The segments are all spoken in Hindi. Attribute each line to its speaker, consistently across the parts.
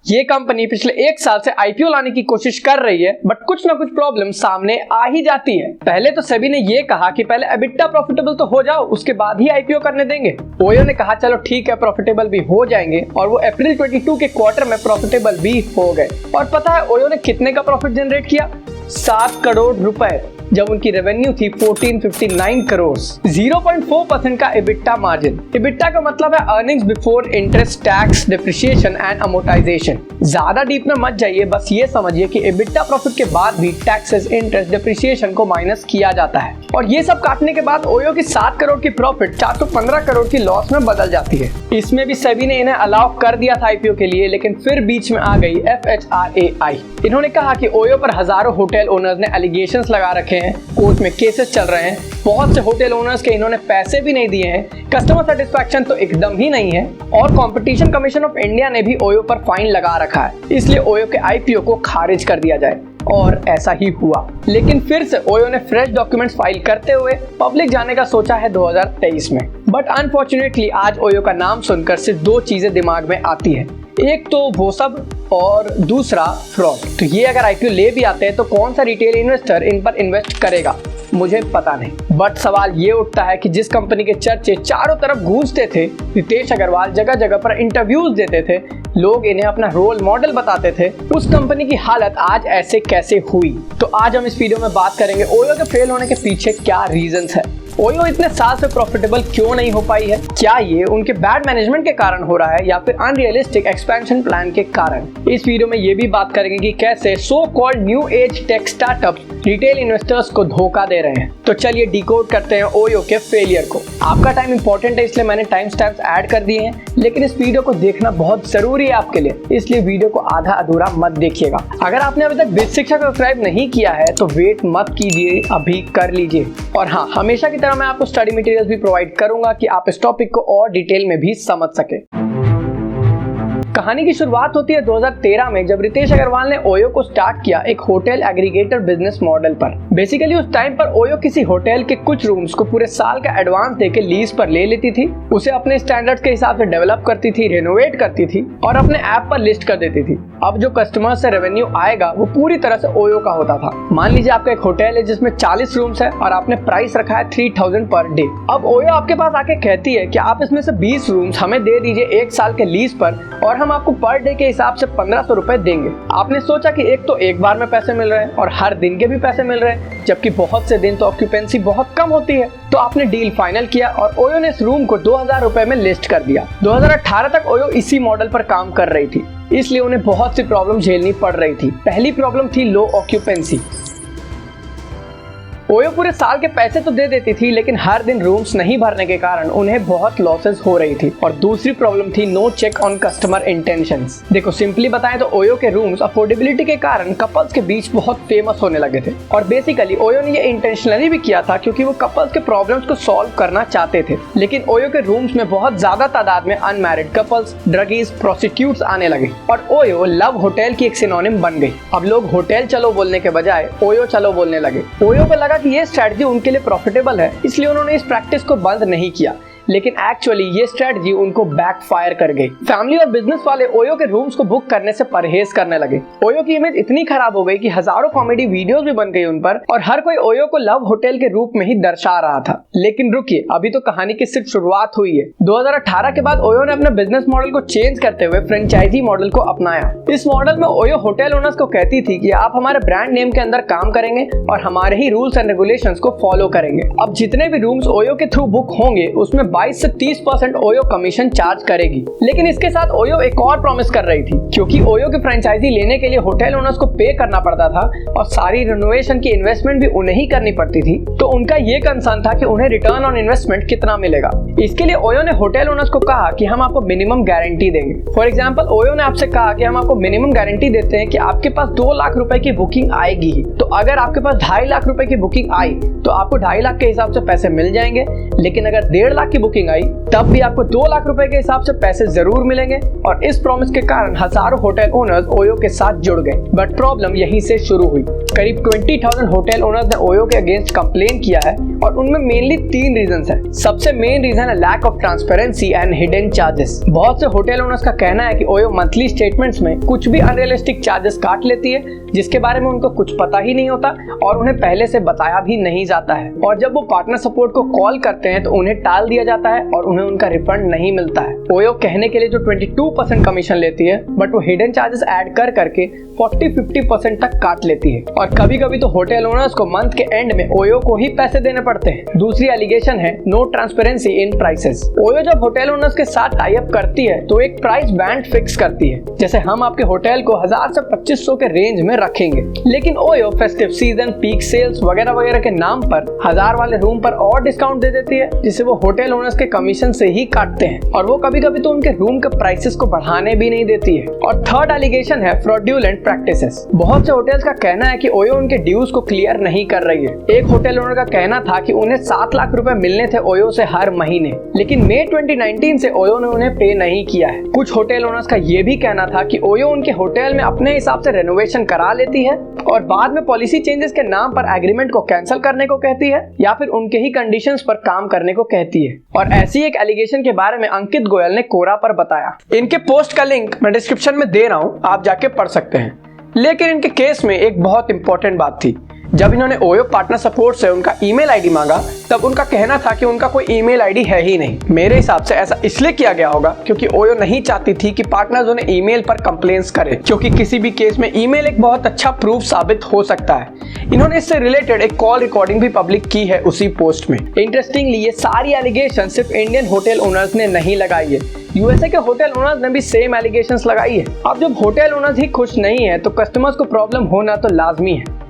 Speaker 1: ये कंपनी पिछले 1 साल से आईपीओ लाने की कोशिश कर रही है, बट कुछ ना कुछ प्रॉब्लम सामने आ ही जाती है। पहले तो सेबी ने ये कहा कि पहले एबिटा प्रॉफिटेबल तो हो जाओ, उसके बाद ही आईपीओ करने देंगे। ओयो ने कहा चलो ठीक है, प्रॉफिटेबल भी हो जाएंगे, और वो अप्रैल 22 के क्वार्टर में प्रॉफिटेबल भी हो गए। और पता है ओयो ने कितने का प्रॉफिट जनरेट किया? 7 करोड़ रुपए, जब उनकी रेवेन्यू थी 1459 करोड़। 0.4% का एबिटा मार्जिन। एबिटा का मतलब है earnings before interest, tax, depreciation and amortisation. ज्यादा डीप में मत जाइए, बस ये समझिए कि एबिटा प्रॉफिट के बाद भी टैक्सेस, इंटरेस्ट, डिप्रिसिएशन को माइनस किया जाता है, और ये सब काटने के बाद ओयो की 7 करोड़ की प्रॉफिट 415 करोड़ की लॉस में बदल जाती है। इसमें भी सेबी ने इन्हें अलाउ कर दिया था आईपीओ के लिए, लेकिन फिर बीच में आ गई FHRAI। इन्होंने कहा कि ओयो पर हजारों होटल ओनर्स ने एलिगेशंस लगा रखे हैं, कोर्ट में केसेस चल रहे हैं, बहुत से होटल ओनर्स के इन्होंने पैसे भी नहीं दिए हैं, कस्टमर सेटिस्फैक्शन तो एकदम ही नहीं है, और कंपटीशन कमीशन ऑफ इंडिया ने भी ओयो पर फाइन लगा रखा है, इसलिए ओयो के आईपीओ को खारिज कर दिया जाए। और ऐसा ही हुआ, लेकिन फिर से ओयो ने फ्रेश डॉक्यूमेंट्स फाइल करते हुए पब्लिक जाने का सोचा है 2023 में। बट अनफॉर्चुनेटली आज ओयो का नाम सुनकर सिर्फ 2 चीजें दिमाग में आती है, एक तो वो सब और दूसरा फ्रॉड। तो ये अगर आईपीओ ले भी आते हैं तो कौन सा रिटेल इन्वेस्टर इन पर इन्वेस्ट करेगा, मुझे पता नहीं। बट सवाल ये उठता है कि जिस कंपनी के चर्चे चारों तरफ गूंजते थे, रितेश अग्रवाल जगह जगह पर इंटरव्यूज देते थे, लोग इन्हें अपना रोल मॉडल बताते थे, उस कंपनी की हालत आज ऐसे कैसे हुई? तो आज हम इस वीडियो में बात करेंगे ओयो के फेल होने के पीछे क्या रीजंस है, ओयो इतने साल से प्रॉफिटेबल क्यों नहीं हो पाई है, क्या ये उनके बैड मैनेजमेंट के कारण हो रहा है या फिर अनरियलिस्टिक एक्सपेंशन प्लान के कारण। इस वीडियो में ये भी बात करेंगे कि कैसे so called new age tech startup retail investors को धोखा दे रहे हैं। तो चलिए डिकोड करते हैं ओयो के फेलियर को। आपका टाइम इंपॉर्टेंट है, इसलिए मैंने टाइम स्टैम्प्स ऐड कर दिए हैं, लेकिन इस वीडियो को देखना बहुत जरूरी है आपके लिए, इसलिए वीडियो को आधा अधूरा मत देखिएगा। अगर आपने अभी तक बेसिक शिक्षा को सब्सक्राइब नहीं किया है तो वेट मत कीजिए, अभी कर लीजिए। और हाँ, हमेशा की तरह मैं आपको स्टडी मटेरियल्स भी प्रोवाइड करूंगा कि आप इस टॉपिक को और डिटेल में भी समझ सके। कहानी की शुरुआत होती है 2013 में, जब रितेश अग्रवाल ने ओयो को स्टार्ट किया एक होटल एग्रीगेटर बिजनेस मॉडल पर। बेसिकली उस टाइम पर ओयो किसी होटल के कुछ रूम्स को पूरे साल का एडवांस देके लीज पर ले लेती थी, उसे अपने स्टैंडर्ड्स के हिसाब से डेवलप करती थी, रेनोवेट करती थी और अपने ऐप पर लिस्ट कर देती थी। अब जो कस्टमर से रेवेन्यू आएगा वो पूरी तरह से ओयो का होता था। मान लीजिए आपका एक होटल है जिसमें 40 रूम्स है और आपने प्राइस रखा है 3000 पर डे। अब ओयो आपके पास आके कहती है कि आप इसमें से 20 रूम्स हमें दे दीजिए 1 साल के लीज पर, और हम आपको पर डे के हिसाब से 1500 रुपए देंगे। आपने सोचा कि एक तो एक बार में पैसे मिल रहे हैं और हर दिन के भी पैसे मिल रहे हैं, जबकि बहुत से दिन तो ऑक्यूपेंसी बहुत कम होती है। तो आपने डील फाइनल किया और ओयो ने इस रूम को 2000 रुपए में लिस्ट कर दिया। 2018 तक ओयो इसी मॉडल पर काम कर रही थी, इसलिए उन्हें बहुत सी प्रॉब्लम झेलनी पड़ रही थी। पहली प्रॉब्लम थी लो ऑक्यूपेंसी। ओयो पूरे साल के पैसे तो दे देती थी, लेकिन हर दिन रूम्स नहीं भरने के कारण उन्हें बहुत लॉसेस हो रही थी। और दूसरी प्रॉब्लम थी no check on customer intentions. देखो सिंपली बताएं तो ओयो के रूम्स अफोर्डेबिलिटी के कारण कपल्स के बीच बहुत फेमस होने लगे थे, और बेसिकली ओयो ने ये इंटेंशनली भी किया था क्योंकि वो कपल्स के प्रॉब्लम्स को सॉल्व करना चाहते थे। लेकिन ओयो के रूम्स में बहुत ज्यादा तादाद में अनमैरिड कपल्स, ड्रगीज, प्रोस्टिट्यूट्स आने लगे और ओयो लव होटल की एक सिनोनिम बन गई। अब लोग होटल चलो बोलने के बजाय ओयो चलो बोलने लगे। ओयो को लगा कि ये स्ट्रेटजी उनके लिए प्रॉफिटेबल है, इसलिए उन्होंने इस प्रैक्टिस को बंद नहीं किया, लेकिन एक्चुअली ये स्ट्रेटजी उनको बैकफायर कर गई। फैमिली और बिजनेस वाले ओयो के रूम्स को बुक करने से परहेज करने लगे। ओयो की इमेज इतनी खराब हो गई कि हजारों कॉमेडी वीडियोस भी बन गई उन पर, और हर कोई ओयो को लव होटल के रूप में ही दर्शा रहा था। लेकिन रुकिए, अभी तो कहानी की सिर्फ शुरुआत हुई है। 2018 के बाद ओयो ने अपने बिजनेस मॉडल को चेंज करते हुए फ्रेंचाइजी मॉडल को अपनाया। इस मॉडल में ओयो होटल ओनर्स को कहती थी कि आप हमारे ब्रांड नेम के अंदर काम करेंगे और हमारे ही रूल्स एंड रेगुलेशंस को फॉलो करेंगे। अब जितने भी रूम्स ओयो के थ्रू बुक होंगे उसमें 22 से 30% ओयो कमीशन चार्ज करेगी। लेकिन इसके साथ ओयो एक और प्रॉमिस कर रही थी, क्योंकि ओयो की फ्रेंचाइजी लेने के लिए होटल ओनर्स को पे करना पड़ता था और सारी रिनोवेशन की इन्वेस्टमेंट भी उन्हें ही करनी पड़ती थी। तो उनका ये कंसर्न था कि उन्हें रिटर्न ऑन इन्वेस्टमेंट कितना मिलेगा। इसके लिए ओयो ने होटल ओनर्स को कहा कि हम आपको मिनिमम गारंटी देंगे। फॉर एग्जाम्पल, ओयो ने आपसे कहा कि हम आपको मिनिमम गारंटी देते हैं कि आपके पास 2 लाख रुपए की बुकिंग आएगी। तो अगर आपके पास 2.5 लाख रुपए की बुकिंग आई तो आपको 2.5 लाख के हिसाब से पैसे मिल जाएंगे, लेकिन अगर 1.5 लाख की बुकिंग आई तब भी आपको 2 लाख रुपए के हिसाब से पैसे जरूर मिलेंगे और इस प्रॉमिस के कारण हजारों होटल ओनर्स ओयो के साथ जुड़ गए। बट प्रॉब्लम यहीं से शुरू हुई। करीब 20,000 होटल ओनर्स ने ओयो के अगेंस्ट कंप्लेन किया है और उनमें मेनली 3 रीजंस हैं। सबसे मेन रीजन है lack of transparency and hidden charges. बहुत से होटल ओनर्स का कहना है कि ओयो मंथली स्टेटमेंट्स में कुछ भी अनरियलिस्टिक चार्जेस काट लेती है जिसके बारे में उनको कुछ पता ही नहीं होता और उन्हें पहले से बताया भी नहीं जाता है। और जब वो पार्टनर सपोर्ट को कॉल करते हैं तो उन्हें टाल दिया जाता है और उन्हें उनका रिफंड नहीं मिलता है। ओयो कहने के लिए जो 22% कमीशन लेती है बट वो हिडन चार्जेस ऐड कर करके 40-50% तक काट लेती है और कभी कभी तो होटल ओनर्स को मंथ के एंड में ओयो को ही पैसे देने पड़ते हैं। दूसरी एलिगेशन है no transparency in prices. OYO जब होटल ओनर्स के साथ टाई अप करती है तो एक प्राइस बैंड फिक्स करती है, जैसे हम आपके होटल को 1000 से 2500 के रेंज में रखेंगे, लेकिन OYO festive season, peak sales वगैरह वगैरह के नाम पर 1000 वाले रूम पर और डिस्काउंट दे देती है जिसे वो होटल ओनर्स के कमीशन से ही काटते हैं और वो कभी कभी तो उनके रूम के प्राइसेस को बढ़ाने भी नहीं देती है। और थर्ड एलिगेशन है फ्रॉडुलेंट प्रैक्टिसेस। बहुत से होटल्स का कहना है कि ओयो उनके ड्यूज को क्लियर नहीं कर रही है। एक होटल ओनर का कहना था कि उन्हें 7 लाख रुपए मिलने थे ओयो से हर महीने, लेकिन मई 2019 से ओयो ने उन्हें पे नहीं किया है। कुछ होटल ओनर्स का ये भी कहना था कि ओयो उनके होटल में अपने हिसाब से रेनोवेशन करा लेती है और बाद में पॉलिसी चेंजेस के नाम पर एग्रीमेंट को कैंसिल करने को कहती है या फिर उनके ही कंडीशंस पर काम करने को कहती है। और ऐसी एक एलिगेशन के बारे में अंकित गोयल ने कोरा पर बताया। इनके पोस्ट का लिंक मैं डिस्क्रिप्शन में दे रहा हूं, आप जाके पढ़ सकते हैं। लेकिन इनके केस में एक बहुत इंपॉर्टेंट बात थी। जब इन्होंने ओयो पार्टनर सपोर्ट से उनका ईमेल आईडी मांगा तब उनका कहना था कि उनका कोई ईमेल आईडी है ही नहीं। मेरे हिसाब से ऐसा इसलिए किया गया होगा क्योंकि ओयो नहीं चाहती थी कि पार्टनर्स उन्हें ईमेल पर कंप्लेंट्स करें, क्योंकि किसी भी केस में ईमेल एक बहुत अच्छा प्रूफ साबित हो सकता है। इन्होंने इससे रिलेटेड एक कॉल रिकॉर्डिंग भी पब्लिक की है उसी पोस्ट में। इंटरेस्टिंगली ये सारी एलिगेशन सिर्फ इंडियन होटल ओनर्स ने नहीं लगाई है, यूएसए के होटल ओनर्स ने भी सेम एलिगेशंस लगाई है। अब जब होटल ओनर्स ही खुश नहीं है तो कस्टमर्स को प्रॉब्लम होना तो लाजमी है।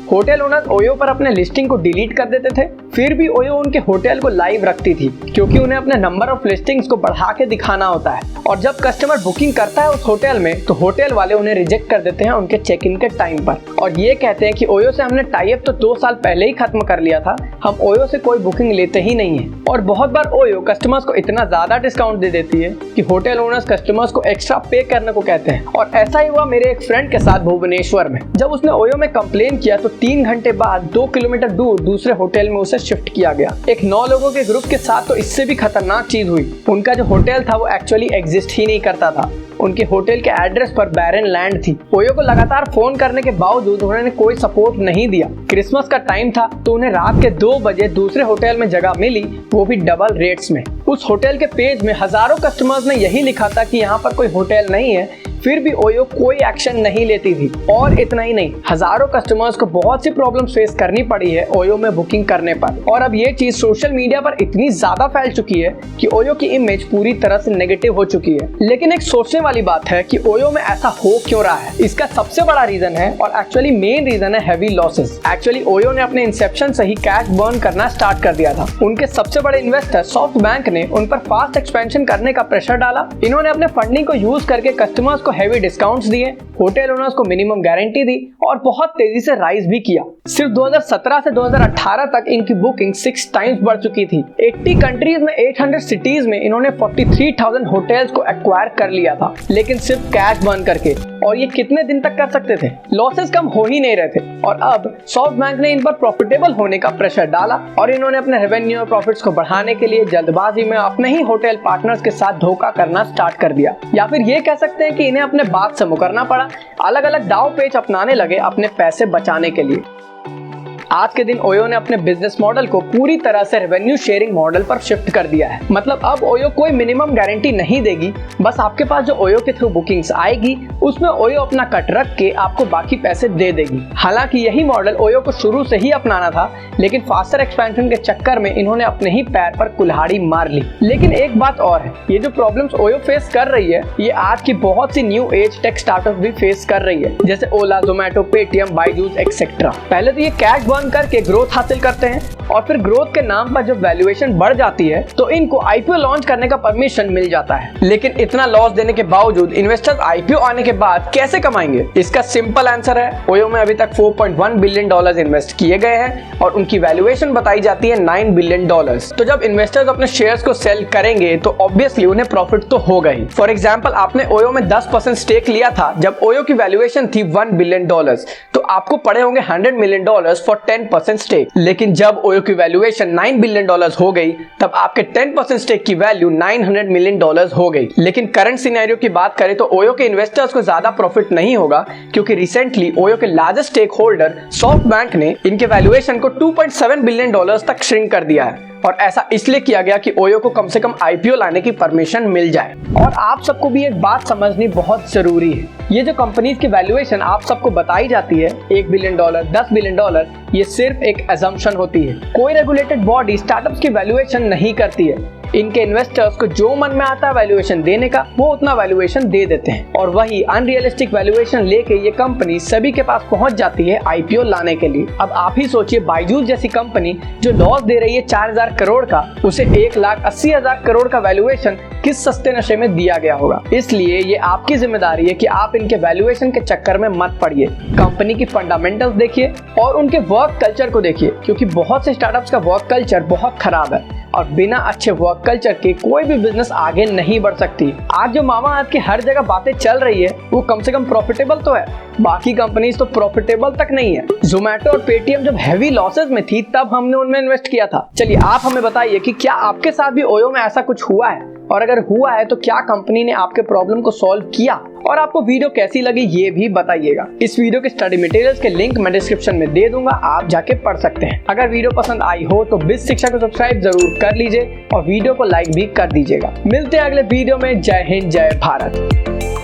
Speaker 1: होटल ओनर्स ओयो पर अपने लिस्टिंग को डिलीट कर देते थे, फिर भी ओयो उनके होटल को लाइव रखती थी क्योंकि उन्हें अपने नंबर ऑफ लिस्टिंग्स को बढ़ा के दिखाना होता है। और जब कस्टमर बुकिंग करता है उस होटल में तो होटल वाले उन्हें रिजेक्ट कर देते हैं उनके चेक इन के टाइम पर और ये कहते हैं कि ओयो से हमने टाई अप तो 2 साल पहले ही खत्म कर लिया था, हम ओयो से कोई बुकिंग लेते ही नहीं है। और बहुत बार ओयो कस्टमर्स को इतना ज्यादा डिस्काउंट दे देती है कि होटल ओनर्स कस्टमर्स को एक्स्ट्रा पे करने को कहते हैं। और ऐसा ही हुआ मेरे एक फ्रेंड के साथ भुवनेश्वर में। जब उसने ओयो में कंप्लेन किया तो 3 घंटे बाद 2 किलोमीटर दूर दूसरे होटल में उसे शिफ्ट किया गया। एक 9 लोगों के ग्रुप के साथ तो इससे भी खतरनाक चीज हुई। उनका जो होटल था वो एक्चुअली एग्जिस्ट ही नहीं करता था। उनके होटल के एड्रेस पर बैरन लैंड थी। ओयो को लगातार फोन करने के बावजूद उन्होंने कोई सपोर्ट नहीं दिया। क्रिसमस का टाइम था तो उन्हें रात के 2 बजे दूसरे होटल में जगह मिली, वो भी डबल रेट्स में। उस होटल के पेज में हजारों कस्टमर्स ने यही लिखा था कि यहाँ पर कोई होटल नहीं है, फिर भी ओयो कोई एक्शन नहीं लेती थी। और इतना ही नहीं, हजारों कस्टमर्स को बहुत सी प्रॉब्लम्स फेस करनी पड़ी है ओयो में बुकिंग करने पर। और अब ये चीज सोशल मीडिया पर इतनी ज्यादा फैल चुकी है कि ओयो की इमेज पूरी तरह से नेगेटिव हो चुकी है। लेकिन एक सोचने वाली बात है कि ओयो में ऐसा हो क्यों रहा है। इसका सबसे बड़ा रीजन है और एक्चुअली मेन रीजन है हैवी लॉसेस। एक्चुअली ओयो ने अपने इंसेप्शन से ही कैश बर्न करना स्टार्ट कर दिया था। उनके सबसे बड़े इन्वेस्टर सॉफ्ट बैंक ने उन पर फास्ट एक्सपेंशन करने का प्रेशर डाला। इन्होंने अपने फंडिंग को यूज करके कस्टमर्स को हैवी डिस्काउंट्स दिए, होटल ओनर्स को मिनिमम गारंटी दी और बहुत तेजी से राइज भी किया। सिर्फ 2017 से 2018 तक इनकी बुकिंग 6 टाइम्स बढ़ चुकी थी। 80 कंट्रीज में 800 सिटीज में इन्होंने 43,000 होटल्स को एक्वायर कर लिया था, लेकिन सिर्फ कैश बर्न करके। और ये कितने दिन तक कर सकते थे? लॉसेस कम हो ही नहीं रहे थे। और अब सॉफ्ट बैंक ने इन पर प्रॉफिटेबल होने का प्रेशर डाला और इन्होंने अपने रेवेन्यू और प्रॉफिट्स को बढ़ाने के लिए जल्दबाजी में अपने ही होटल पार्टनर्स के साथ धोखा करना स्टार्ट कर दिया। या फिर ये कह सकते हैं कि इन्हें अपने बात से मुकरना पड़ा, अलग अलग दाव पेच अपनाने लगे अपने पैसे बचाने के लिए। आज के दिन ओयो ने अपने बिजनेस मॉडल को पूरी तरह से रेवेन्यू शेयरिंग मॉडल पर शिफ्ट कर दिया है। मतलब अब ओयो कोई मिनिमम गारंटी नहीं देगी, बस आपके पास जो ओयो के थ्रू बुकिंग्स आएगी उसमें ओयो अपना कट रख के आपको बाकी पैसे दे देगी। हालांकि यही मॉडल ओयो को शुरू से ही अपनाना था, लेकिन फास्टर एक्सपेंशन के चक्कर में इन्होंने अपने ही पैर पर कुल्हाड़ी मार ली। लेकिन एक बात और है, ये जो प्रॉब्लम्स ओयो फेस कर रही है ये आज की बहुत सी न्यू एज टेक स्टार्टअप भी फेस कर रही है, जैसे ओला, जोमेटो, पेटीएम, बायजूस एक्सेट्रा। पहले तो ये कैश बर्न बंद करके ग्रोथ हासिल करते हैं और फिर ग्रोथ के नाम पर जब वैल्यूएशन बढ़ जाती है तो इनको आईपीओ लॉन्च करने का परमिशन मिल जाता है। लेकिन इतना लॉस देने के बावजूद इन्वेस्टर्स आईपीओ आने के बाद कैसे कमाएंगे? इसका सिंपल आंसर है, ओयो में अभी तक $4.1 बिलियन इन्वेस्ट किए गए हैं और उनकी वैल्यूएशन बताई जाती है $9 बिलियन। तो जब इन्वेस्टर्स अपने शेयर्स को सेल करेंगे तो ऑब्वियसली उन्हें प्रॉफिट तो होगा ही। फॉर एग्जाम्पल, आपने ओयो में 10% स्टेक लिया था जब ओयो की वैल्यूएशन थी $1 बिलियन, तो आपको पड़े होंगे $100 मिलियन फॉर 10% स्टेक। लेकिन जब ओयो की वैल्यूएशन $9 बिलियन हो गई तब आपके 10% स्टेक की वैल्यू $900 मिलियन हो गई। लेकिन करंट सिनेरियो की बात करें तो ओयो के इन्वेस्टर्स को ज्यादा प्रॉफिट नहीं होगा, क्योंकि रिसेंटली ओयो के लार्जेस्ट स्टेक होल्डर सॉफ्टबैंक ने इनके वैल्यूएशन को $2.7 बिलियन तक श्रिंक कर दिया है। और ऐसा इसलिए किया गया कि ओयो को कम से कम आईपीओ लाने की परमिशन मिल जाए। और आप सबको भी एक बात समझनी बहुत जरूरी है, ये जो कंपनीज की वैल्यूएशन आप सबको बताई जाती है $1 बिलियन, $10 बिलियन, ये सिर्फ एक असम्पशन होती है। कोई रेगुलेटेड बॉडी स्टार्टअप्स की वैल्यूएशन नहीं करती है। इनके इन्वेस्टर्स को जो मन में आता है वैल्यूएशन देने का, वो उतना वैल्यूएशन दे देते हैं और वही अनरियलिस्टिक वैल्यूएशन लेके ये कंपनी सभी के पास पहुंच जाती है आईपीओ लाने के लिए। अब आप ही सोचिए, बायजूस जैसी कंपनी जो लॉस दे रही है 4,000 करोड़ का, उसे 1,80,000 करोड़ का वैल्यूएशन किस सस्ते नशे में दिया गया होगा। इसलिए ये आपकी जिम्मेदारी है कि आप इनके वैल्यूएशन के चक्कर में मत पड़िए। कंपनी की फंडामेंटल्स देखिए और उनके वर्क कल्चर को देखिए, क्योंकि बहुत से स्टार्टअप्स का वर्क कल्चर बहुत खराब है और बिना अच्छे वर्क कल्चर के कोई भी बिजनेस आगे नहीं बढ़ सकती। आज जो मामा आज की हर जगह बातें चल रही है वो कम से कम प्रॉफिटेबल तो है, बाकी कंपनीज तो प्रॉफिटेबल तक नहीं है। जोमेटो और पेटीएम जब हेवी लॉसेस में थी तब हमने उनमें इन्वेस्ट किया था। चलिए आप हमें बताइए कि क्या आपके साथ भी ओयो में ऐसा कुछ हुआ है, और अगर हुआ है तो क्या कंपनी ने आपके प्रॉब्लम को सॉल्व किया? और आपको वीडियो कैसी लगी ये भी बताइएगा। इस वीडियो के स्टडी मटेरियल्स के लिंक मैं डिस्क्रिप्शन में दे दूंगा, आप जाके पढ़ सकते हैं। अगर वीडियो पसंद आई हो तो बिज शिक्षा को सब्सक्राइब जरूर कर लीजिए और वीडियो को लाइक भी कर दीजिएगा। मिलते हैं अगले वीडियो में। जय हिंद, जय भारत।